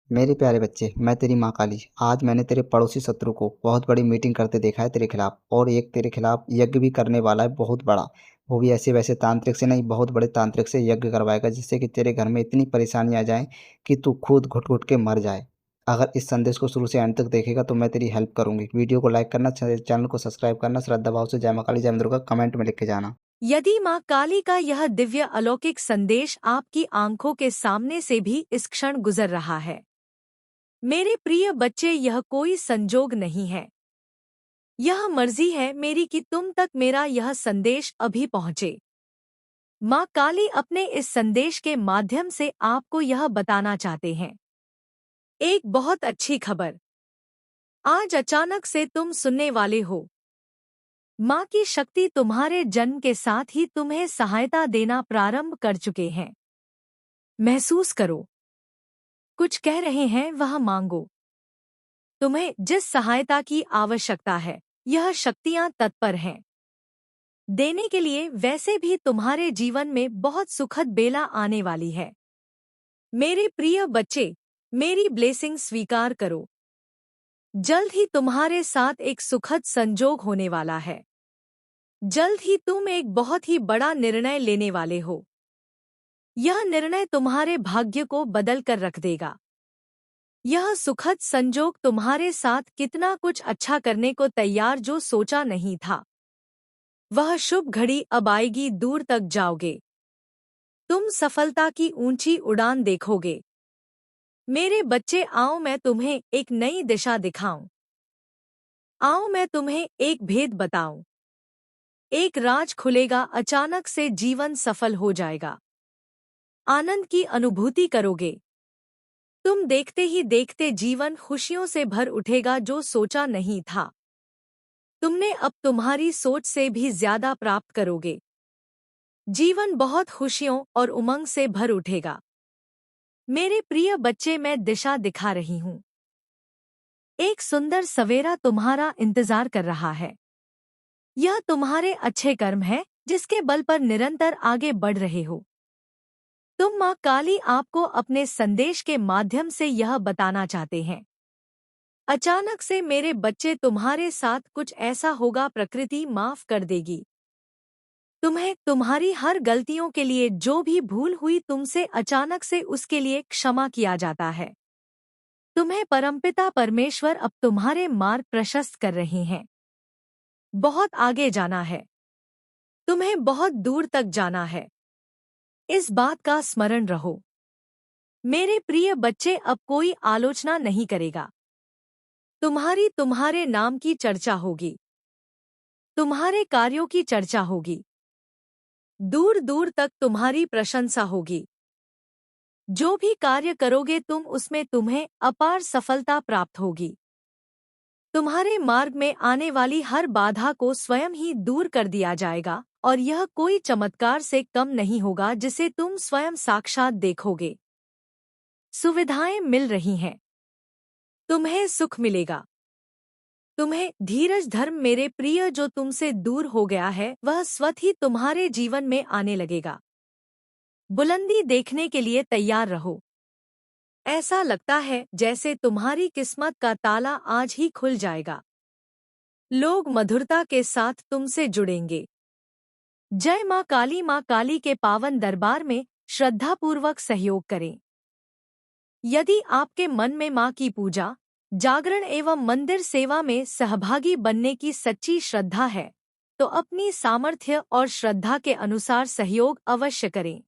मेरे प्यारे बच्चे, मैं तेरी माँ काली। आज मैंने तेरे पड़ोसी शत्रु को बहुत बड़ी मीटिंग करते देखा है तेरे खिलाफ, और एक तेरे खिलाफ यज्ञ भी करने वाला है बहुत बड़ा। वो भी ऐसे वैसे तांत्रिक से नहीं, बहुत बड़े तांत्रिक से यज्ञ करवाएगा, जिससे कि तेरे घर में इतनी परेशानी आ जाए कि तू खुद घुट घुट के मर जाए। अगर इस संदेश को शुरू से अंत तक देखेगा तो मैं तेरी हेल्प करूंगी। वीडियो को लाइक करना, चैनल को सब्सक्राइब करना, श्रद्धा भाव से जय माँ काली जय माँ दुर्गा कमेंट में लिख के जाना। यदि माँ काली का यह दिव्य अलौकिक संदेश आपकी आंखों के सामने से भी इस क्षण गुजर रहा है, मेरे प्रिय बच्चे, यह कोई संजोग नहीं है। यह मर्जी है मेरी कि तुम तक मेरा यह संदेश अभी पहुँचे। माँ काली अपने इस संदेश के माध्यम से आपको यह बताना चाहते हैं, एक बहुत अच्छी खबर आज अचानक से तुम सुनने वाले हो। माँ की शक्ति तुम्हारे जन्म के साथ ही तुम्हें सहायता देना प्रारंभ कर चुके हैं। महसूस करो, कुछ कह रहे हैं वह मांगो। तुम्हें जिस सहायता की आवश्यकता है, यह शक्तियाँ तत्पर हैं देने के लिए। वैसे भी तुम्हारे जीवन में बहुत सुखद बेला आने वाली है। मेरे प्रिय बच्चे, मेरी ब्लेसिंग स्वीकार करो। जल्द ही तुम्हारे साथ एक सुखद संजोग होने वाला है। जल्द ही तुम एक बहुत ही बड़ा निर्णय लेने वाले हो। यह निर्णय तुम्हारे भाग्य को बदल कर रख देगा। यह सुखद संजोग तुम्हारे साथ कितना कुछ अच्छा करने को तैयार, जो सोचा नहीं था। वह शुभ घड़ी अब आएगी, दूर तक जाओगे। तुम सफलता की ऊंची उड़ान देखोगे। मेरे बच्चे, आओ मैं तुम्हें एक नई दिशा दिखाऊं। आओ मैं तुम्हें एक भेद बताऊं। एक राज खुलेगा, अचानक से जीवन सफल हो जाएगा। आनंद की अनुभूति करोगे। तुम देखते ही देखते जीवन खुशियों से भर उठेगा, जो सोचा नहीं था। तुमने अब तुम्हारी सोच से भी ज्यादा प्राप्त करोगे। जीवन बहुत खुशियों और उमंग से भर उठेगा। मेरे प्रिय बच्चे, मैं दिशा दिखा रही हूँ। एक सुंदर सवेरा तुम्हारा इंतजार कर रहा है। यह तुम्हारे अच्छे कर्म है, जिसके बल पर निरंतर आगे बढ़ रहे हो। तुम माँ काली आपको अपने संदेश के माध्यम से यह बताना चाहते हैं, अचानक से मेरे बच्चे तुम्हारे साथ कुछ ऐसा होगा, प्रकृति माफ कर देगी तुम्हें। तुम्हारी हर गलतियों के लिए, जो भी भूल हुई तुमसे, अचानक से उसके लिए क्षमा किया जाता है। तुम्हें परमपिता परमेश्वर अब तुम्हारे मार्ग प्रशस्त कर रहे हैं। बहुत आगे जाना है, तुम्हें बहुत दूर तक जाना है। इस बात का स्मरण रहो। मेरे प्रिय बच्चे, अब कोई आलोचना नहीं करेगा। तुम्हारे नाम की चर्चा होगी। तुम्हारे कार्यों की चर्चा होगी। दूर दूर तक तुम्हारी प्रशंसा होगी। जो भी कार्य करोगे तुम, उसमें तुम्हें अपार सफलता प्राप्त होगी। तुम्हारे मार्ग में आने वाली हर बाधा को स्वयं ही दूर कर दिया जाएगा, और यह कोई चमत्कार से कम नहीं होगा, जिसे तुम स्वयं साक्षात देखोगे। सुविधाएं मिल रही हैं। तुम्हें सुख मिलेगा। तुम्हें धीरज धर्म, मेरे प्रिय, जो तुमसे दूर हो गया है वह स्वतः ही तुम्हारे जीवन में आने लगेगा। बुलंदी देखने के लिए तैयार रहो। ऐसा लगता है जैसे तुम्हारी किस्मत का ताला आज ही खुल जाएगा। लोग मधुरता के साथ तुमसे जुड़ेंगे। जय माँ काली। माँ काली के पावन दरबार में श्रद्धापूर्वक सहयोग करें। यदि आपके मन में माँ की पूजा, जागरण एवं मंदिर सेवा में सहभागी बनने की सच्ची श्रद्धा है, तो अपनी सामर्थ्य और श्रद्धा के अनुसार सहयोग अवश्य करें।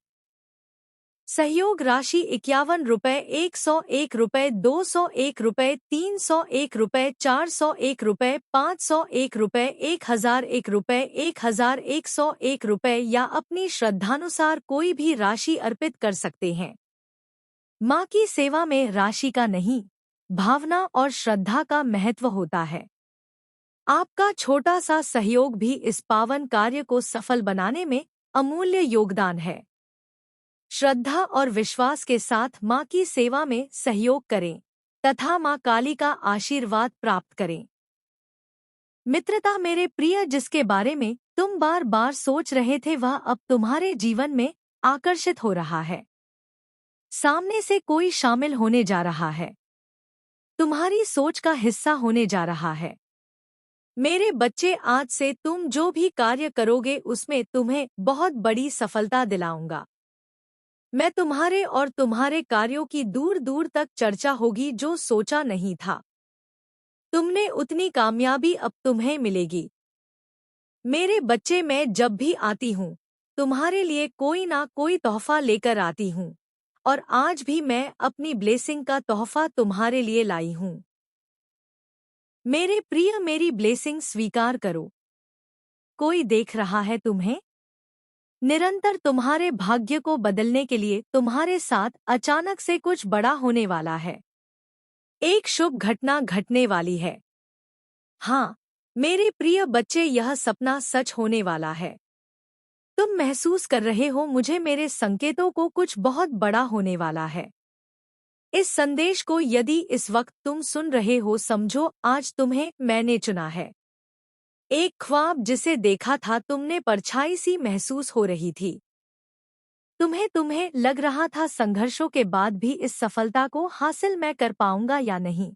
सहयोग राशि 51 रुपये, 101 रुपये, 201 रुपये, 301 रुपये, 401 रुपये, 501 रुपये, 1001 रुपये, 1101 रुपये, या अपनी श्रद्धानुसार कोई भी राशि अर्पित कर सकते हैं। माँ की सेवा में राशि का नहीं, भावना और श्रद्धा का महत्व होता है। आपका छोटा सा सहयोग भी इस पावन कार्य को सफल बनाने में अमूल्य योगदान है। श्रद्धा और विश्वास के साथ माँ की सेवा में सहयोग करें तथा माँ काली का आशीर्वाद प्राप्त करें। मित्रता, मेरे प्रिय, जिसके बारे में तुम बार बार सोच रहे थे, वह अब तुम्हारे जीवन में आकर्षित हो रहा है। सामने से कोई शामिल होने जा रहा है, तुम्हारी सोच का हिस्सा होने जा रहा है। मेरे बच्चे, आज से तुम जो भी कार्य करोगे उसमें तुम्हें बहुत बड़ी सफलता दिलाऊंगा। मैं तुम्हारे और तुम्हारे कार्यों की दूर दूर तक चर्चा होगी जो सोचा नहीं था। तुमने उतनी कामयाबी अब तुम्हें मिलेगी। मेरे बच्चे, मैं जब भी आती हूँ तुम्हारे लिए कोई ना कोई तोहफा लेकर आती हूँ, और आज भी मैं अपनी ब्लेसिंग का तोहफा तुम्हारे लिए लाई हूँ। मेरे प्रिय, मेरी ब्लेसिंग स्वीकार करो। कोई देख रहा है तुम्हें। निरंतर तुम्हारे भाग्य को बदलने के लिए तुम्हारे साथ अचानक से कुछ बड़ा होने वाला है। एक शुभ घटना घटने वाली है। हाँ, मेरे प्रिय बच्चे, यह सपना सच होने वाला है। तुम महसूस कर रहे हो, मुझे मेरे संकेतों को कुछ बहुत बड़ा होने वाला है। इस संदेश को यदि इस वक्त तुम सुन रहे हो, समझो आज तुम्हें मैंने चुना है। एक ख्वाब जिसे देखा था तुमने, परछाई सी महसूस हो रही थी। तुम्हें लग रहा था संघर्षों के बाद भी इस सफलता को हासिल मैं कर पाऊंगा या नहीं।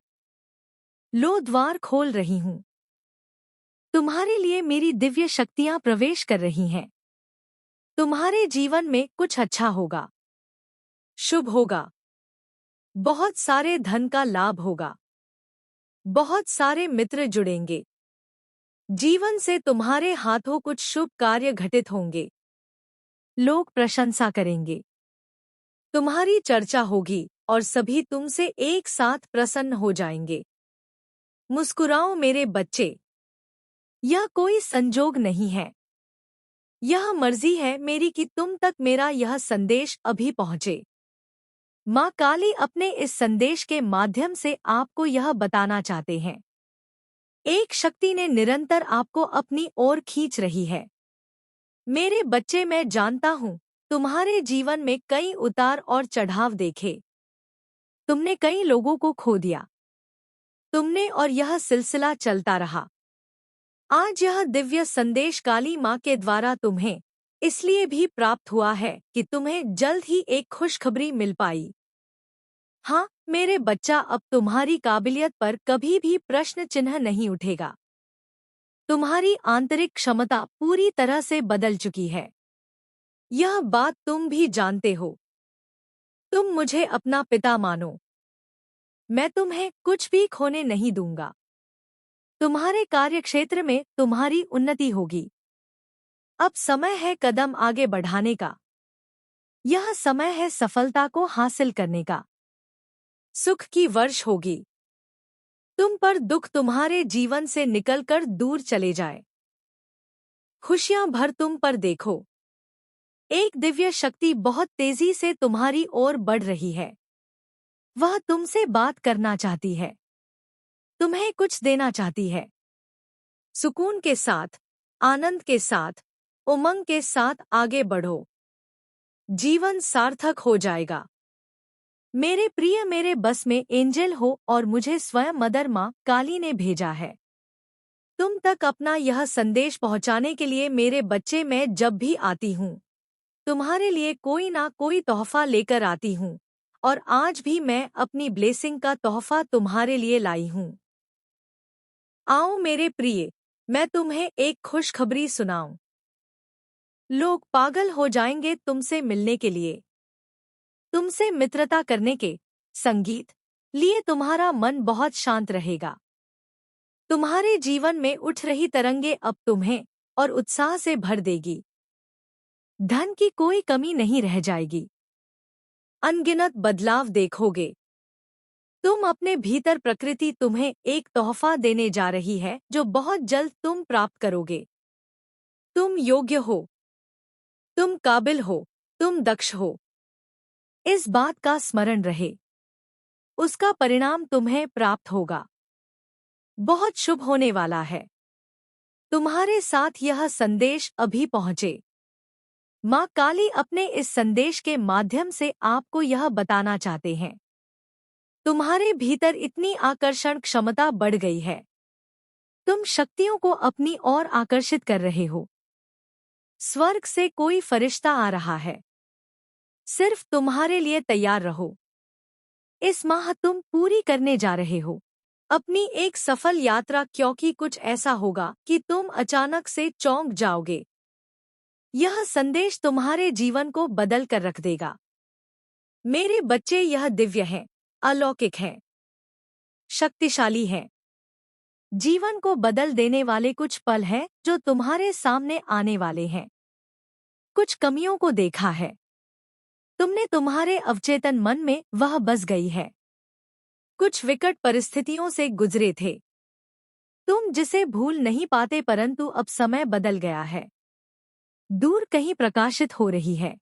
लो, द्वार खोल रही हूँ। तुम्हारे लिए मेरी दिव्य शक्तियां प्रवेश कर रही हैं। तुम्हारे जीवन में कुछ अच्छा होगा, शुभ होगा। बहुत सारे धन का लाभ होगा। बहुत सारे मित्र जुड़ेंगे। जीवन से तुम्हारे हाथों कुछ शुभ कार्य घटित होंगे। लोग प्रशंसा करेंगे। तुम्हारी चर्चा होगी और सभी तुमसे एक साथ प्रसन्न हो जाएंगे। मुस्कुराओ मेरे बच्चे। यह कोई संजोग नहीं है। यह मर्जी है मेरी कि तुम तक मेरा यह संदेश अभी पहुंचे। माँ काली अपने इस संदेश के माध्यम से आपको यह बताना चाहते हैं। एक शक्ति ने निरंतर आपको अपनी ओर खींच रही है। मेरे बच्चे, मैं जानता हूँ तुम्हारे जीवन में कई उतार और चढ़ाव देखे। तुमने कई लोगों को खो दिया। तुमने, और यह सिलसिला चलता रहा। आज यह दिव्य संदेश काली माँ के द्वारा तुम्हें इसलिए भी प्राप्त हुआ है कि तुम्हें जल्द ही एक खुशखबरी मिल पाई। हाँ मेरे बच्चा, अब तुम्हारी काबिलियत पर कभी भी प्रश्न चिन्ह नहीं उठेगा। तुम्हारी आंतरिक क्षमता पूरी तरह से बदल चुकी है। यह बात तुम भी जानते हो। तुम मुझे अपना पिता मानो। मैं तुम्हें कुछ भी खोने नहीं दूंगा। तुम्हारे कार्यक्षेत्र में तुम्हारी उन्नति होगी। अब समय है कदम आगे बढ़ाने का। यह समय है सफलता को हासिल करने का। सुख की वर्ष होगी। तुम पर दुख तुम्हारे जीवन से निकलकर दूर चले जाए। खुशियां भर तुम पर देखो। एक दिव्य शक्ति बहुत तेजी से तुम्हारी ओर बढ़ रही है। वह तुमसे बात करना चाहती है। तुम्हें कुछ देना चाहती है। सुकून के साथ, आनंद के साथ, उमंग के साथ आगे बढ़ो। जीवन सार्थक हो जाएगा। मेरे प्रिय, मेरे बस में एंजल हो और मुझे स्वयं मदर माँ काली ने भेजा है तुम तक अपना यह संदेश पहुँचाने के लिए। मेरे बच्चे, मैं जब भी आती हूँ तुम्हारे लिए कोई ना कोई तोहफा लेकर आती हूँ, और आज भी मैं अपनी ब्लेसिंग का तोहफा तुम्हारे लिए लाई हूँ। आओ मेरे प्रिय, मैं तुम्हें एक खुशखबरी सुनाऊं। लोग पागल हो जाएंगे तुमसे मिलने के लिए, तुमसे मित्रता करने के, संगीत लिए तुम्हारा मन बहुत शांत रहेगा। तुम्हारे जीवन में उठ रही तरंगे अब तुम्हें और उत्साह से भर देगी। धन की कोई कमी नहीं रह जाएगी। अनगिनत बदलाव देखोगे। तुम अपने भीतर, प्रकृति तुम्हें एक तोहफा देने जा रही है जो बहुत जल्द तुम प्राप्त करोगे। तुम योग्य हो। तुम काबिल हो। तुम दक्ष हो। इस बात का स्मरण रहे। उसका परिणाम तुम्हें प्राप्त होगा। बहुत शुभ होने वाला है। तुम्हारे साथ यह संदेश अभी पहुंचे। माँ काली अपने इस संदेश के माध्यम से आपको यह बताना चाहते हैं। तुम्हारे भीतर इतनी आकर्षण क्षमता बढ़ गई है। तुम शक्तियों को अपनी ओर आकर्षित कर रहे हो। स्वर्ग से कोई फरिश्ता आ रहा है। सिर्फ तुम्हारे लिए तैयार रहो। इस माह तुम पूरी करने जा रहे हो अपनी एक सफल यात्रा, क्योंकि कुछ ऐसा होगा कि तुम अचानक से चौंक जाओगे। यह संदेश तुम्हारे जीवन को बदल कर रख देगा। मेरे बच्चे, यह दिव्य है, अलौकिक है, शक्तिशाली है। जीवन को बदल देने वाले कुछ पल हैं जो तुम्हारे सामने आने वाले हैं। कुछ कमियों को देखा है तुमने, तुम्हारे अवचेतन मन में वह बस गई है। कुछ विकट परिस्थितियों से गुजरे थे तुम, जिसे भूल नहीं पाते, परंतु अब समय बदल गया है। दूर कहीं प्रकाशित हो रही है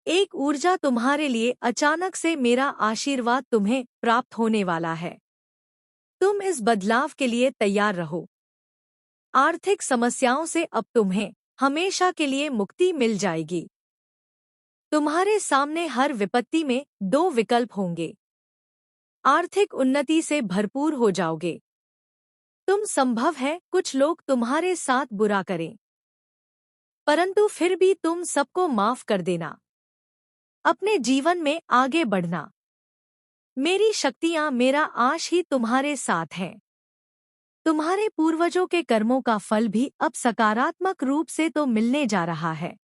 एक ऊर्जा तुम्हारे लिए। अचानक से मेरा आशीर्वाद तुम्हें प्राप्त होने वाला है। तुम इस बदलाव के लिए तैयार रहो। आर्थिक समस्याओं से अब तुम्हें हमेशा के लिए मुक्ति मिल जाएगी। तुम्हारे सामने हर विपत्ति में दो विकल्प होंगे। आर्थिक उन्नति से भरपूर हो जाओगे। तुम, संभव है कुछ लोग तुम्हारे साथ बुरा करें, परंतु फिर भी तुम सबको माफ कर देना। अपने जीवन में आगे बढ़ना। मेरी शक्तियां, मेरा आश ही तुम्हारे साथ है। तुम्हारे पूर्वजों के कर्मों का फल भी अब सकारात्मक रूप से तो मिलने जा रहा है।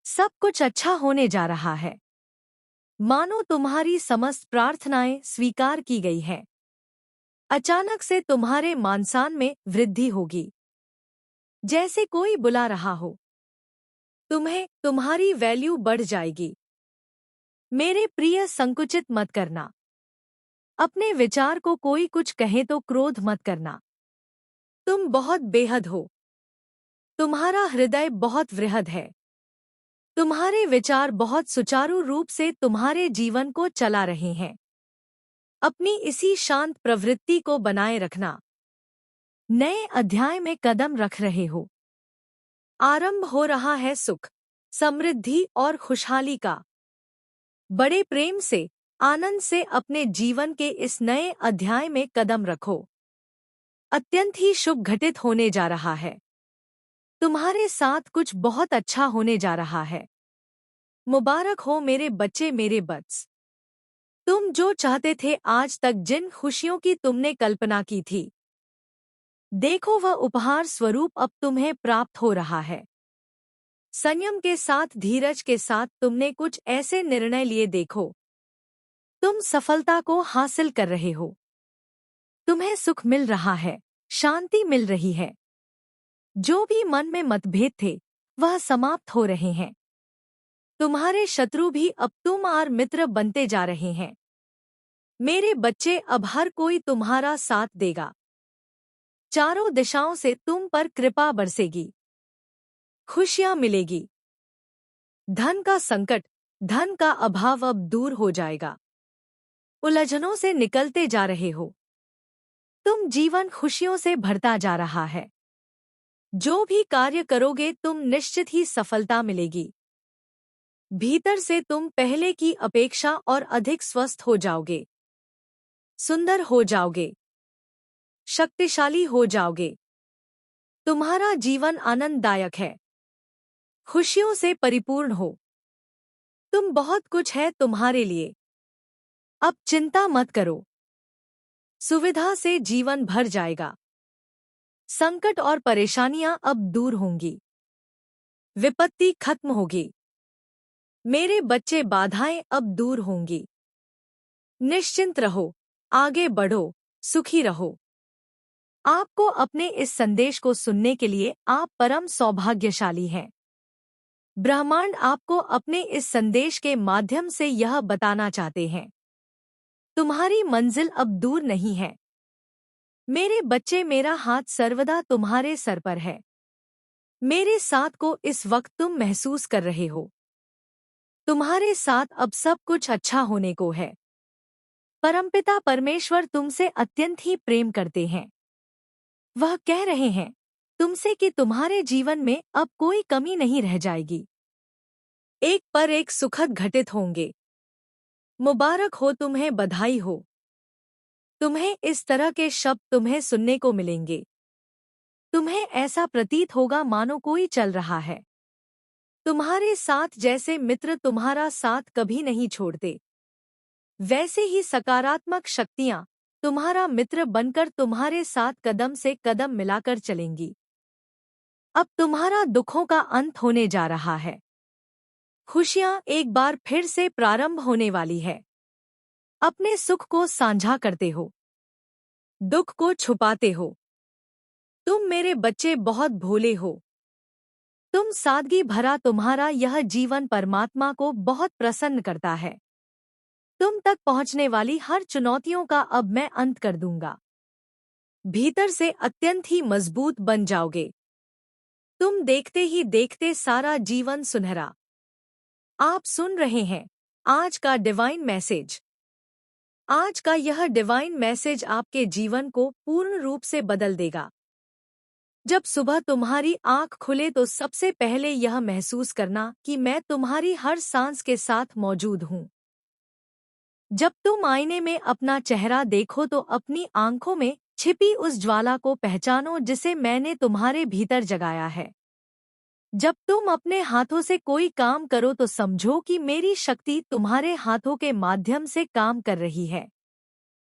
सब कुछ अच्छा होने जा रहा है। मानो तुम्हारी समस्त प्रार्थनाएं स्वीकार की गई हैं। अचानक से तुम्हारे मान-सम्मान में वृद्धि होगी, जैसे कोई बुला रहा हो। तुम्हारी वैल्यू बढ़ जाएगी। मेरे प्रिय, संकुचित मत करना। अपने विचार को कोई कुछ कहे तो क्रोध मत करना। तुम बहुत बेहद हो। तुम्हारा हृदय बहुत वृहद है। तुम्हारे विचार बहुत सुचारू रूप से तुम्हारे जीवन को चला रहे हैं। अपनी इसी शांत प्रवृत्ति को बनाए रखना। नए अध्याय में कदम रख रहे हो। आरंभ हो रहा है सुख, समृद्धि और खुशहाली का। बड़े प्रेम से, आनंद से अपने जीवन के इस नए अध्याय में कदम रखो। अत्यंत ही शुभ घटित होने जा रहा है। तुम्हारे साथ कुछ बहुत अच्छा होने जा रहा है। मुबारक हो मेरे बच्चे, मेरे बच्च। तुम जो चाहते थे, आज तक जिन खुशियों की तुमने कल्पना की थी, देखो वह उपहार स्वरूप अब तुम्हें प्राप्त हो रहा है। संयम के साथ, धीरज के साथ तुमने कुछ ऐसे निर्णय लिए, देखो तुम सफलता को हासिल कर रहे हो। तुम्हें सुख मिल रहा है, शांति मिल रही है। जो भी मन में मतभेद थे वह समाप्त हो रहे हैं। तुम्हारे शत्रु भी अब तुम और मित्र बनते जा रहे हैं। मेरे बच्चे, अब हर कोई तुम्हारा साथ देगा। चारों दिशाओं से तुम पर कृपा बरसेगी। खुशियां मिलेगी। धन का संकट, धन का अभाव अब दूर हो जाएगा। उलझनों से निकलते जा रहे हो। तुम, जीवन खुशियों से भरता जा रहा है। जो भी कार्य करोगे तुम निश्चित ही सफलता मिलेगी। भीतर से तुम पहले की अपेक्षा और अधिक स्वस्थ हो जाओगे, सुंदर हो जाओगे, शक्तिशाली हो जाओगे। तुम्हारा जीवन आनंददायक है, खुशियों से परिपूर्ण हो। तुम, बहुत कुछ है तुम्हारे लिए। अब चिंता मत करो। सुविधा से जीवन भर जाएगा। संकट और परेशानियां अब दूर होंगी। विपत्ति खत्म होगी। मेरे बच्चे, बाधाएं अब दूर होंगी। निश्चिंत रहो, आगे बढ़ो, सुखी रहो। आपको अपने इस संदेश को सुनने के लिए आप परम सौभाग्यशाली हैं। ब्रह्मांड आपको अपने इस संदेश के माध्यम से यह बताना चाहते हैं, तुम्हारी मंजिल अब दूर नहीं है। मेरे बच्चे, मेरा हाथ सर्वदा तुम्हारे सर पर है। मेरे साथ को इस वक्त तुम महसूस कर रहे हो। तुम्हारे साथ अब सब कुछ अच्छा होने को है। परमपिता परमेश्वर तुमसे अत्यंत ही प्रेम करते हैं। वह कह रहे हैं तुमसे कि तुम्हारे जीवन में अब कोई कमी नहीं रह जाएगी। एक पर एक सुखद घटित होंगे। मुबारक हो तुम्हें, बधाई हो। तुम्हें इस तरह के शब्द तुम्हें सुनने को मिलेंगे। तुम्हें ऐसा प्रतीत होगा मानो कोई चल रहा है। तुम्हारे साथ जैसे मित्र तुम्हारा साथ कभी नहीं छोड़ते, वैसे ही सकारात्मक शक्तियां तुम्हारा मित्र बनकर तुम्हारे साथ कदम से कदम मिलाकर चलेंगी। अब तुम्हारा दुखों का अंत होने जा रहा है। खुशियां एक बार फिर से प्रारंभ होने वाली है। अपने सुख को साझा करते हो, दुख को छुपाते हो। तुम मेरे बच्चे बहुत भोले हो। तुम सादगी भरा तुम्हारा यह जीवन परमात्मा को बहुत प्रसन्न करता है। तुम तक पहुंचने वाली हर चुनौतियों का अब मैं अंत कर दूंगा। भीतर से अत्यंत ही मजबूत बन जाओगे। तुम देखते ही देखते सारा जीवन सुनहरा। आप सुन रहे हैं आज का डिवाइन मैसेज। आज का यह डिवाइन मैसेज आपके जीवन को पूर्ण रूप से बदल देगा। जब सुबह तुम्हारी आंख खुले तो सबसे पहले यह महसूस करना कि मैं तुम्हारी हर सांस के साथ मौजूद हूँ। जब तुम आईने में अपना चेहरा देखो तो अपनी आंखों में छिपी उस ज्वाला को पहचानो जिसे मैंने तुम्हारे भीतर जगाया है। जब तुम अपने हाथों से कोई काम करो तो समझो कि मेरी शक्ति तुम्हारे हाथों के माध्यम से काम कर रही है।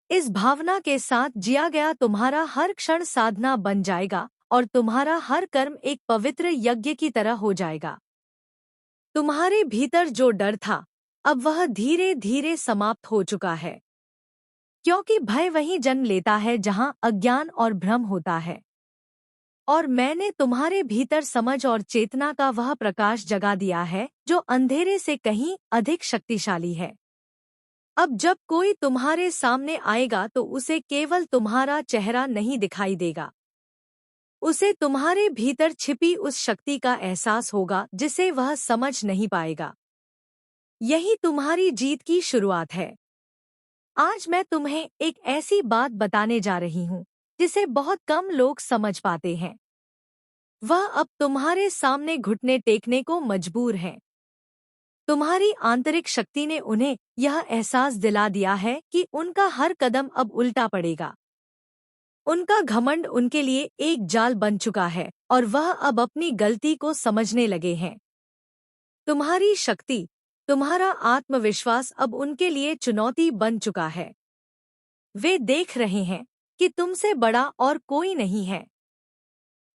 इस भावना के साथ जिया गया तुम्हारा हर क्षण साधना बन जाएगा और तुम्हारा हर कर्म एक पवित्र यज्ञ की तरह हो जाएगा। तुम्हारे भीतर जो डर था अब वह धीरे धीरे समाप्त हो चुका है, क्योंकि भय वहीं जन्म लेता है जहां अज्ञान और भ्रम होता है। और मैंने तुम्हारे भीतर समझ और चेतना का वह प्रकाश जगा दिया है जो अंधेरे से कहीं अधिक शक्तिशाली है। अब जब कोई तुम्हारे सामने आएगा तो उसे केवल तुम्हारा चेहरा नहीं दिखाई देगा, उसे तुम्हारे भीतर छिपी उस शक्ति का एहसास होगा जिसे वह समझ नहीं पाएगा। यही तुम्हारी जीत की शुरुआत है। आज मैं तुम्हें एक ऐसी बात बताने जा रही हूँ जिसे बहुत कम लोग समझ पाते हैं। वह अब तुम्हारे सामने घुटने टेकने को मजबूर है। तुम्हारी आंतरिक शक्ति ने उन्हें यह एहसास दिला दिया है कि उनका हर कदम अब उल्टा पड़ेगा। उनका घमंड उनके लिए एक जाल बन चुका है और वह अब अपनी गलती को समझने लगे हैं। तुम्हारी शक्ति, तुम्हारा आत्मविश्वास अब उनके लिए चुनौती बन चुका है। वे देख रहे हैं कि तुमसे बड़ा और कोई नहीं है।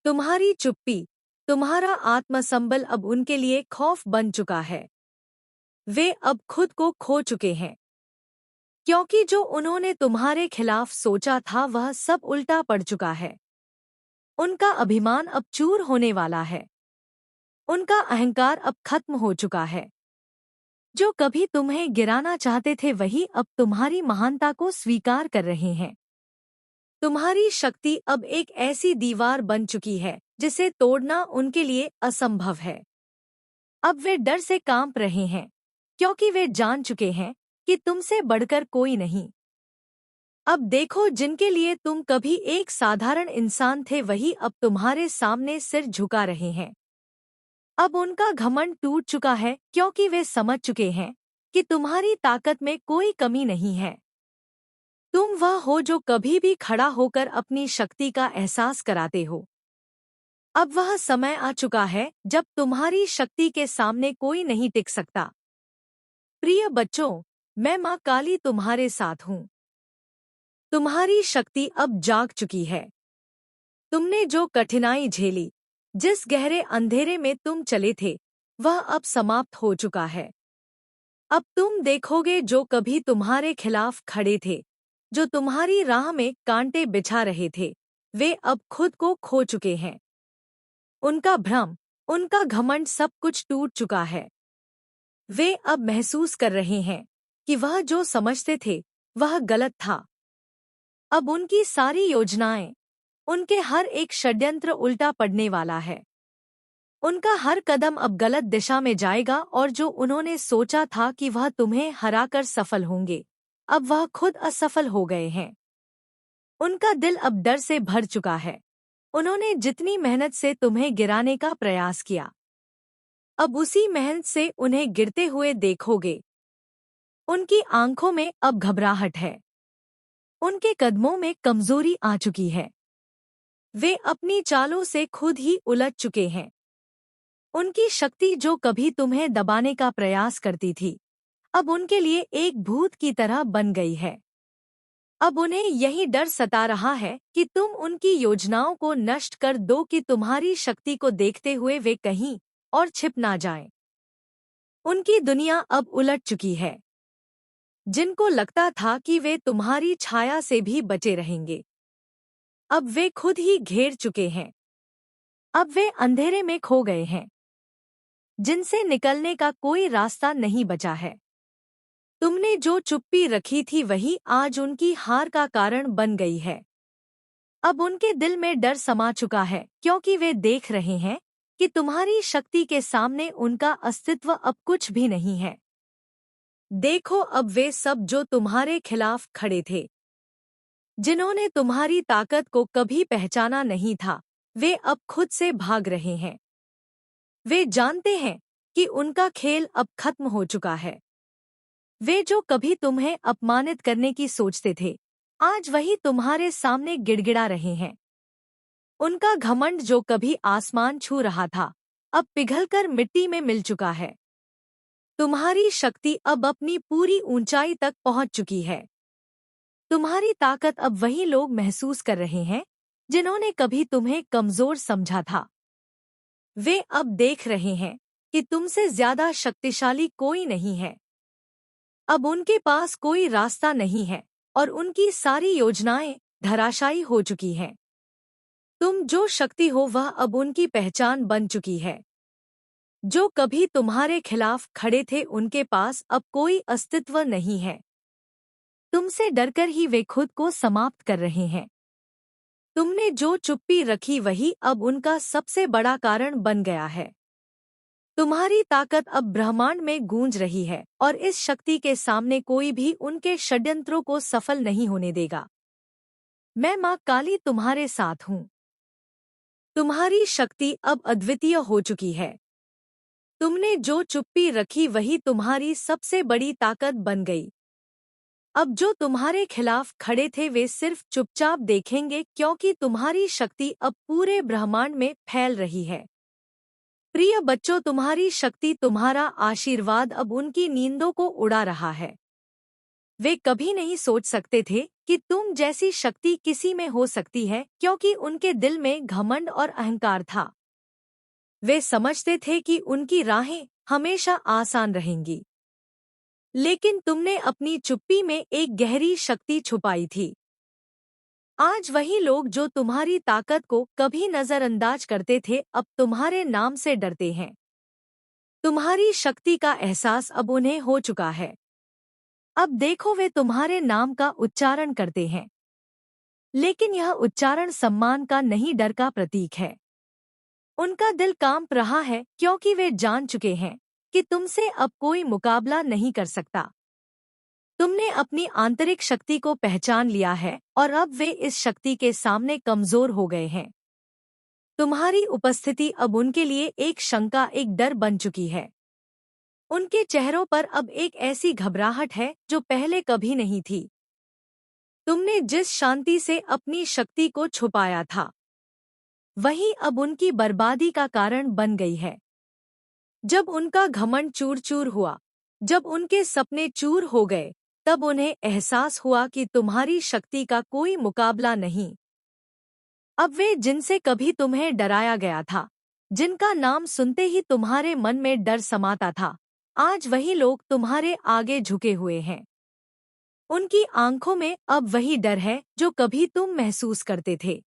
तुम्हारी चुप्पी, तुम्हारा आत्मसंबल अब उनके लिए खौफ बन चुका है। वे अब खुद को खो चुके हैं, क्योंकि जो उन्होंने तुम्हारे खिलाफ सोचा था वह सब उल्टा पड़ चुका है। उनका अभिमान अब चूर होने वाला है। उनका अहंकार अब खत्म हो चुका है। जो कभी तुम्हें गिराना चाहते थे वही अब तुम्हारी महानता को स्वीकार कर रहे हैं। तुम्हारी शक्ति अब एक ऐसी दीवार बन चुकी है जिसे तोड़ना उनके लिए असंभव है। अब वे डर से कांप रहे हैं, क्योंकि वे जान चुके हैं कि तुमसे बढ़कर कोई नहीं। अब देखो, जिनके लिए तुम कभी एक साधारण इंसान थे वही अब तुम्हारे सामने सिर झुका रहे हैं। अब उनका घमंड टूट चुका है, क्योंकि वे समझ चुके हैं कि तुम्हारी ताकत में कोई कमी नहीं है। तुम वह हो जो कभी भी खड़ा होकर अपनी शक्ति का एहसास कराते हो। अब वह समय आ चुका है जब तुम्हारी शक्ति के सामने कोई नहीं टिक सकता। प्रिय बच्चों, मैं माँ काली तुम्हारे साथ हूँ। तुम्हारी शक्ति अब जाग चुकी है। तुमने जो कठिनाई झेली, जिस गहरे अंधेरे में तुम चले थे, वह अब समाप्त हो चुका है। अब तुम देखोगे जो कभी तुम्हारे खिलाफ खड़े थे, जो तुम्हारी राह में कांटे बिछा रहे थे, वे अब खुद को खो चुके हैं। उनका भ्रम, उनका घमंड सब कुछ टूट चुका है। वे अब महसूस कर रहे हैं कि वह जो समझते थे वह गलत था। अब उनकी सारी योजनाएं, उनके हर एक षड्यंत्र उल्टा पड़ने वाला है। उनका हर कदम अब गलत दिशा में जाएगा और जो उन्होंने सोचा था कि वह तुम्हें हराकर सफल होंगे, अब वह खुद असफल हो गए हैं। उनका दिल अब डर से भर चुका है। उन्होंने जितनी मेहनत से तुम्हें गिराने का प्रयास किया, अब उसी मेहनत से उन्हें गिरते हुए देखोगे। उनकी आंखों में अब घबराहट है। उनके कदमों में कमजोरी आ चुकी है। वे अपनी चालों से खुद ही उलझ चुके हैं। उनकी शक्ति जो कभी तुम्हें दबाने का प्रयास करती थी, अब उनके लिए एक भूत की तरह बन गई है। अब उन्हें यही डर सता रहा है कि तुम उनकी योजनाओं को नष्ट कर दो, कि तुम्हारी शक्ति को देखते हुए वे कहीं और छिप ना जाएं। उनकी दुनिया अब उलट चुकी है। जिनको लगता था कि वे तुम्हारी छाया से भी बचे रहेंगे, अब वे खुद ही घेर चुके हैं। अब वे अंधेरे में खो गए हैं, जिनसे निकलने का कोई रास्ता नहीं बचा है। तुमने जो चुप्पी रखी थी वही आज उनकी हार का कारण बन गई है। अब उनके दिल में डर समा चुका है, क्योंकि वे देख रहे हैं कि तुम्हारी शक्ति के सामने उनका अस्तित्व अब कुछ भी नहीं है। देखो, अब वे सब जो तुम्हारे खिलाफ खड़े थे, जिन्होंने तुम्हारी ताकत को कभी पहचाना नहीं था, वे अब खुद से भाग रहे हैं। वे जानते हैं कि उनका खेल अब खत्म हो चुका है। वे जो कभी तुम्हें अपमानित करने की सोचते थे, आज वही तुम्हारे सामने गिड़गिड़ा रहे हैं। उनका घमंड जो कभी आसमान छू रहा था, अब पिघलकर मिट्टी में मिल चुका है। तुम्हारी शक्ति अब अपनी पूरी ऊंचाई तक पहुंच चुकी है। तुम्हारी ताकत अब वही लोग महसूस कर रहे हैं जिन्होंने कभी तुम्हें कमजोर समझा था। वे अब देख रहे हैं कि तुमसे ज्यादा शक्तिशाली कोई नहीं है। अब उनके पास कोई रास्ता नहीं है और उनकी सारी योजनाएं धराशायी हो चुकी हैं। तुम जो शक्ति हो वह अब उनकी पहचान बन चुकी है। जो कभी तुम्हारे खिलाफ खड़े थे उनके पास अब कोई अस्तित्व नहीं है। तुमसे डरकर ही वे खुद को समाप्त कर रहे हैं। तुमने जो चुप्पी रखी वही अब उनका सबसे बड़ा कारण बन गया है। तुम्हारी ताकत अब ब्रह्मांड में गूंज रही है और इस शक्ति के सामने कोई भी उनके षड्यंत्रों को सफल नहीं होने देगा। मैं माँ काली तुम्हारे साथ हूँ। तुम्हारी शक्ति अब अद्वितीय हो चुकी है। तुमने जो चुप्पी रखी वही तुम्हारी सबसे बड़ी ताकत बन गई। अब जो तुम्हारे खिलाफ खड़े थे वे सिर्फ चुपचाप देखेंगे, क्योंकि तुम्हारी शक्ति अब पूरे ब्रह्मांड में फैल रही है। प्रिय बच्चों, तुम्हारी शक्ति, तुम्हारा आशीर्वाद अब उनकी नींदों को उड़ा रहा है। वे कभी नहीं सोच सकते थे कि तुम जैसी शक्ति किसी में हो सकती है, क्योंकि उनके दिल में घमंड और अहंकार था। वे समझते थे कि उनकी राहें हमेशा आसान रहेंगी, लेकिन तुमने अपनी चुप्पी में एक गहरी शक्ति छुपाई थी। आज वही लोग जो तुम्हारी ताकत को कभी नजरअंदाज करते थे अब तुम्हारे नाम से डरते हैं। तुम्हारी शक्ति का एहसास अब उन्हें हो चुका है। अब देखो, वे तुम्हारे नाम का उच्चारण करते हैं, लेकिन यह उच्चारण सम्मान का नहीं, डर का प्रतीक है। उनका दिल कांप रहा है, क्योंकि वे जान चुके हैं कि तुमसे अब कोई मुकाबला नहीं कर सकता। तुमने अपनी आंतरिक शक्ति को पहचान लिया है और अब वे इस शक्ति के सामने कमजोर हो गए हैं। तुम्हारी उपस्थिति अब उनके लिए एक शंका, एक डर बन चुकी है। उनके चेहरों पर अब एक ऐसी घबराहट है जो पहले कभी नहीं थी। तुमने जिस शांति से अपनी शक्ति को छुपाया था, वही अब उनकी बर्बादी का कारण बन गई है। जब उनका घमंड चूर चूर हुआ, जब उनके सपने चूर हो गए, तब उन्हें एहसास हुआ कि तुम्हारी शक्ति का कोई मुकाबला नहीं। अब वे जिनसे कभी तुम्हें डराया गया था, जिनका नाम सुनते ही तुम्हारे मन में डर समाता था, आज वही लोग तुम्हारे आगे झुके हुए हैं। उनकी आंखों में अब वही डर है जो कभी तुम महसूस करते थे।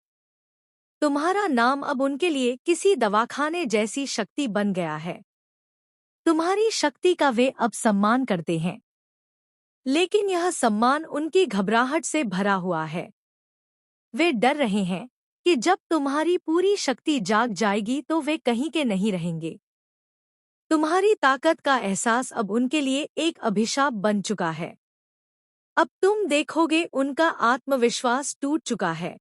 तुम्हारा नाम अब उनके लिए किसी दवाखाने जैसी शक्ति बन गया है। तुम्हारी शक्ति का वे अब सम्मान करते हैं, लेकिन यह सम्मान उनकी घबराहट से भरा हुआ है। वे डर रहे हैं कि जब तुम्हारी पूरी शक्ति जाग जाएगी तो वे कहीं के नहीं रहेंगे। तुम्हारी ताकत का एहसास अब उनके लिए एक अभिशाप बन चुका है। अब तुम देखोगे, उनका आत्मविश्वास टूट चुका है।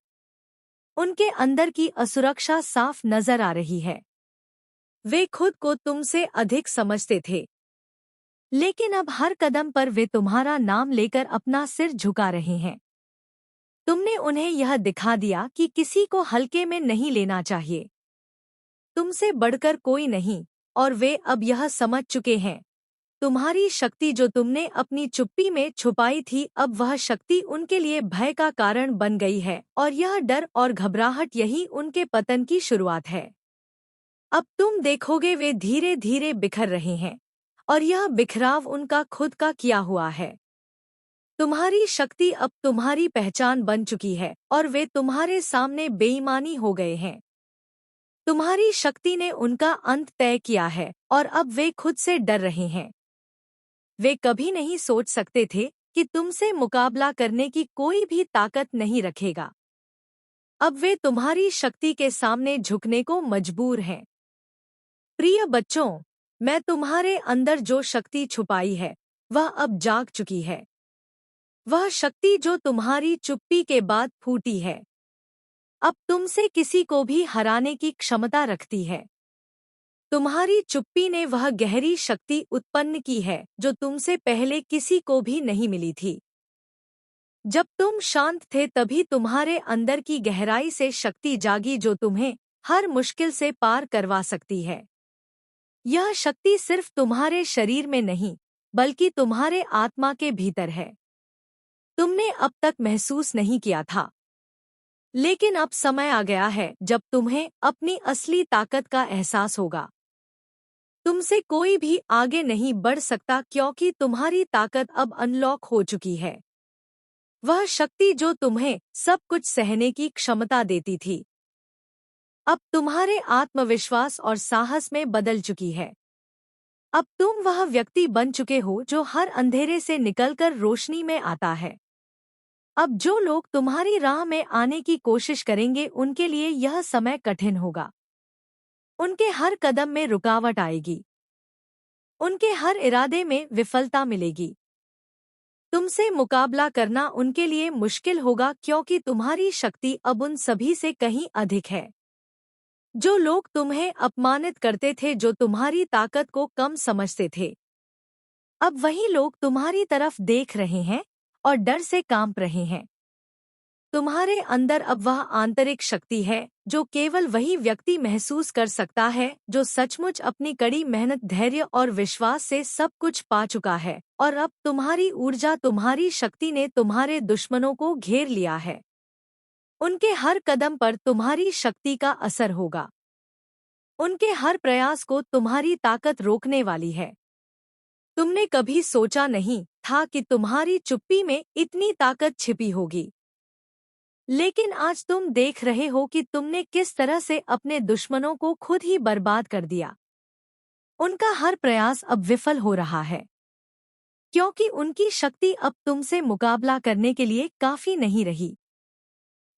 उनके अंदर की असुरक्षा साफ नजर आ रही है। वे खुद को तुमसे अधिक समझते थे, लेकिन अब हर कदम पर वे तुम्हारा नाम लेकर अपना सिर झुका रहे हैं। तुमने उन्हें यह दिखा दिया कि किसी को हल्के में नहीं लेना चाहिए। तुमसे बढ़कर कोई नहीं, और वे अब यह समझ चुके हैं। तुम्हारी शक्ति जो तुमने अपनी चुप्पी में छुपाई थी, अब वह शक्ति उनके लिए भय का कारण बन गई है, और यह डर और घबराहट यही उनके पतन की शुरुआत है। अब तुम देखोगे वे धीरे धीरे बिखर रहे हैं, और यह बिखराव उनका खुद का किया हुआ है। तुम्हारी शक्ति अब तुम्हारी पहचान बन चुकी है, और वे तुम्हारे सामने बेईमानी हो गए हैं। तुम्हारी शक्ति ने उनका अंत तय किया है, और अब वे खुद से डर रहे हैं। वे कभी नहीं सोच सकते थे कि तुमसे मुकाबला करने की कोई भी ताकत नहीं रखेगा। अब वे तुम्हारी शक्ति के सामने झुकने को मजबूर हैं। प्रिय बच्चों, मैं तुम्हारे अंदर जो शक्ति छुपाई है, वह अब जाग चुकी है। वह शक्ति जो तुम्हारी चुप्पी के बाद फूटी है, अब तुमसे किसी को भी हराने की क्षमता रखती है। तुम्हारी चुप्पी ने वह गहरी शक्ति उत्पन्न की है जो तुमसे पहले किसी को भी नहीं मिली थी। जब तुम शांत थे तभी तुम्हारे अंदर की गहराई से शक्ति जागी जो तुम्हें हर मुश्किल से पार करवा सकती है। यह शक्ति सिर्फ तुम्हारे शरीर में नहीं, बल्कि तुम्हारे आत्मा के भीतर है। तुमने अब तक महसूस नहीं किया था, लेकिन अब समय आ गया है जब तुम्हें अपनी असली ताकत का एहसास होगा। तुमसे कोई भी आगे नहीं बढ़ सकता क्योंकि तुम्हारी ताकत अब अनलॉक हो चुकी है। वह शक्ति जो तुम्हें सब कुछ सहने की क्षमता देती थी, अब तुम्हारे आत्मविश्वास और साहस में बदल चुकी है। अब तुम वह व्यक्ति बन चुके हो जो हर अंधेरे से निकलकर रोशनी में आता है। अब जो लोग तुम्हारी राह में आने की कोशिश करेंगे उनके लिए यह समय कठिन होगा। उनके हर कदम में रुकावट आएगी। उनके हर इरादे में विफलता मिलेगी। तुमसे मुकाबला करना उनके लिए मुश्किल होगा क्योंकि तुम्हारी शक्ति अब उन सभी से कहीं अधिक है। जो लोग तुम्हें अपमानित करते थे, जो तुम्हारी ताकत को कम समझते थे, अब वही लोग तुम्हारी तरफ देख रहे हैं और डर से कांप रहे हैं। तुम्हारे अंदर अब वह आंतरिक शक्ति है जो केवल वही व्यक्ति महसूस कर सकता है जो सचमुच अपनी कड़ी मेहनत, धैर्य और विश्वास से सब कुछ पा चुका है। और अब तुम्हारी ऊर्जा, तुम्हारी शक्ति ने तुम्हारे दुश्मनों को घेर लिया है। उनके हर कदम पर तुम्हारी शक्ति का असर होगा। उनके हर प्रयास को तुम्हारी ताकत रोकने वाली है। तुमने कभी सोचा नहीं था कि तुम्हारी चुप्पी में इतनी ताकत छिपी होगी, लेकिन आज तुम देख रहे हो कि तुमने किस तरह से अपने दुश्मनों को खुद ही बर्बाद कर दिया। उनका हर प्रयास अब विफल हो रहा है, क्योंकि उनकी शक्ति अब तुमसे मुकाबला करने के लिए काफी नहीं रही।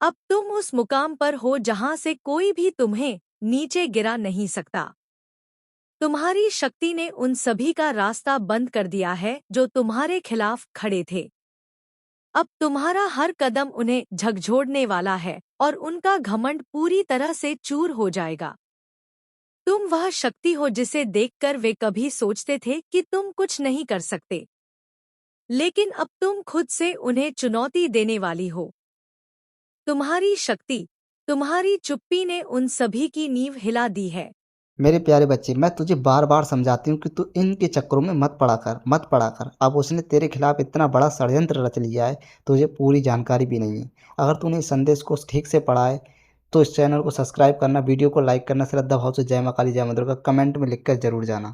अब तुम उस मुकाम पर हो जहां से कोई भी तुम्हें नीचे गिरा नहीं सकता। तुम्हारी शक्ति ने उन सभी का रास्ता बंद कर दिया है जो तुम्हारे खिलाफ खड़े थे। अब तुम्हारा हर कदम उन्हें झकझोरने वाला है और उनका घमंड पूरी तरह से चूर हो जाएगा। तुम वह शक्ति हो जिसे देखकर वे कभी सोचते थे कि तुम कुछ नहीं कर सकते, लेकिन अब तुम खुद से उन्हें चुनौती देने वाली हो। तुम्हारी शक्ति, तुम्हारी चुप्पी ने उन सभी की नींव हिला दी है। मेरे प्यारे बच्चे, मैं तुझे बार बार समझाती हूँ कि तू इनके चक्करों में मत पड़ा कर। अब उसने तेरे खिलाफ इतना बड़ा षड्यंत्र रच लिया है, तुझे पूरी जानकारी भी नहीं है। अगर तूने इस संदेश को ठीक से पढ़ा है तो इस चैनल को सब्सक्राइब करना, वीडियो को लाइक करना, श्रद्धा भाव से जय मां काली जय मां दुर्गा कमेंट में लिख कर जरूर जाना।